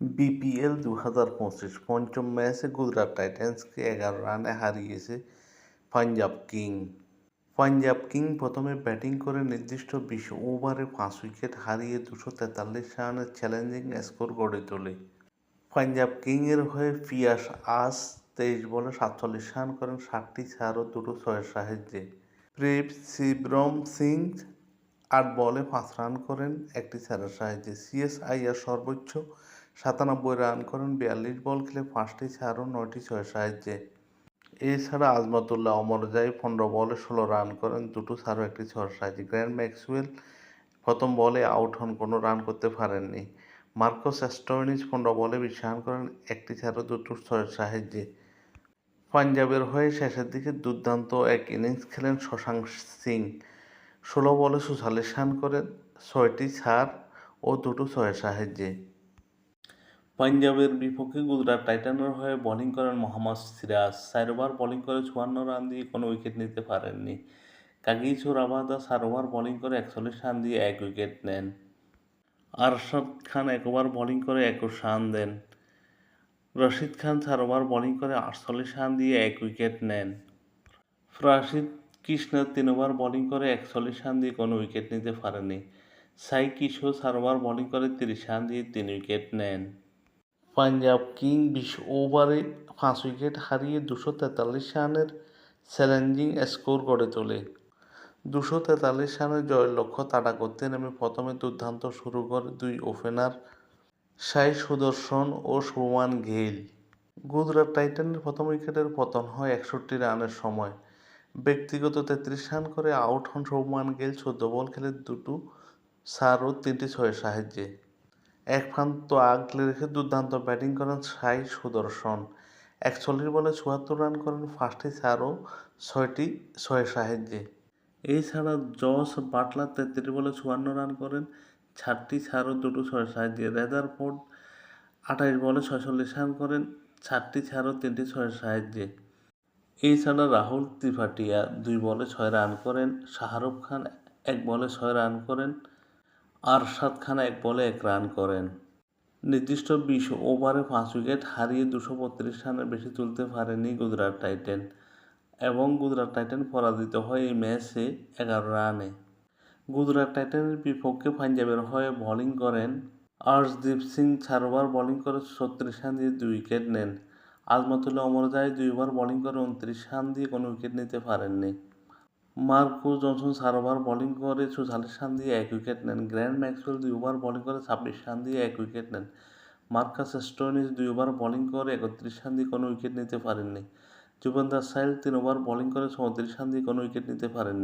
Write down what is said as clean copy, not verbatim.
BPL 2025 পঞ্চম ম্যাচে গুজরাট টাইটান্সকে 11 রানে হারিয়েছে পাঞ্জাব কিং। পাঞ্জাব কিং প্রথমে ব্যাটিং করে নির্দিষ্ট 20 ওভারে 5 উইকেট হারিয়ে 243 রানের চ্যালেঞ্জিং স্কোর গড়ে তোলে। পাঞ্জাব কিংয়ের হয়ে পিয়াস আজ 23 বলে 47 রান করেন 60টি চার ও দুটো ছয়ের সাহায্যে। শিবরম সিং 8 বলে 5 রান করেন একটি চারের সাহায্যে। সিএসআইআর সর্বোচ্চ 97 রান করেন 42 বল খেলে 5টি চার ও 9টি ছয়ের সাহায্যে। এছাড়া আজমতুল্লাহ অমরজাই 15 বলে 16 রান করেন দুটো চার ও একটি ছয়ের সাহায্যে। গ্লেন ম্যাক্সওয়েল প্রথম বলে আউট হন, কোনো রান করতে পারেননি। মার্কাস স্টোয়নিস 15 বলে 20 রান করেন একটি চার ও দুটো ছয়ের সাহায্যে। পাঞ্জাবের হয়ে শেষের দিকে দুর্দান্ত এক ইনিংস খেলেন শশাঙ্ক সিং। 16 বলে 44 রান করেন 6টি চার ও দুটো ছয়ের সাহায্যে। পাঞ্জাবের বিপক্ষে গুজরাট টাইটানের হয়ে বোলিং করেন মোহাম্মদ সিরাজ। 4 ওভার বোলিং করে 54 রান দিয়ে কোনো উইকেট নিতে পারেননি। কাগিসো রাবাদা 4 ওভার বোলিং করে 41 রান দিয়ে 1 উইকেট নেন। আরশাদ খান 1 ওভার বোলিং করে 21 রান দেন। রশিদ খান 4 ওভার বোলিং করে 48 রান দিয়ে 1 উইকেট নেন। প্রসিদ্ধ কৃষ্ণ 3 ওভার বোলিং করে 41 রান দিয়ে কোনো উইকেট নিতে পারেননি। সাই কিশোর 4 ওভার বোলিং করে 30 রান দিয়ে 3 উইকেট নেন। পাঞ্জাব কিং 20 ওভারে 5 উইকেট হারিয়ে 243 রানের চ্যালেঞ্জিং স্কোর গড়ে তোলে। 243 রানের জয়ের লক্ষ্য তাড়া করতে নেমে প্রথমে দুর্দান্ত শুরু করে দুই ওপেনার সাই সুদর্শন ও শুভমান গিল। গুজরাট টাইটানের প্রথম উইকেটের পতন হয় 61 রানের সময়। ব্যক্তিগত 33 রান করে আউট হন শুভমান গিল 14 বল খেলে দুটো চার ও 3টি ছয়ের সাহায্যে। এক প্রান্ত আগলে রেখে দুর্দান্ত ব্যাটিং করেন সাই সুদর্শন। 41 বলে 74 রান করেন 5টি চার ও 6টি ছয়ের সাহায্যে। এছাড়া জস বাটলার 33 বলে 54 রান করেন 4টি চার ও দুটো ছয়ের সাহায্যে। রেদারফোর্ড 28 বলে 46 রান করেন 4টি চার ও 3টি ছয়ের সাহায্যে। এছাড়া রাহুল ত্রিপাঠিয়া 2 বলে 6 রান করেন। শাহরুখ খান 1 বলে 6 রান করেন। আরশাদ খান 1 বলে 1 রান করেন। নির্দিষ্ট 20 ওভারে 5 উইকেট হারিয়ে 232 রানের বেশি তুলতে পারেনি গুজরাট টাইটান এবং গুজরাট টাইটান পরাজিত হয় এই ম্যাচে 11 রানে। গুজরাট টাইটানের বিপক্ষে পাঞ্জাবের হয়ে বোলিং করেন আর্শদীপ সিং। 4 ওভার বোলিং করে 36 রান দিয়ে 2 উইকেট নেন। আজমতুল্লাহ অমরজাই 2 ওভার বোলিং করে 29 রান দিয়ে কোনো উইকেট নিতে পারেননি। মার্কাস জনসন 4 ওভার বোলিং করে 44 রান দিয়ে 1 উইকেট নেন। গ্লেন ম্যাক্সওয়েল 2 ওভার বোলিং করে 26 রান দিয়ে 1 উইকেট নেন। মার্কাস স্টোয়নিস 2 ওভার বোলিং করে 31 রান দিয়ে কোনো উইকেট নিতে পারেননি। যুজবেন্দ্র চাহাল 3 ওভার বোলিং করে 34 রান দিয়ে কোনো উইকেট নিতে পারেননি।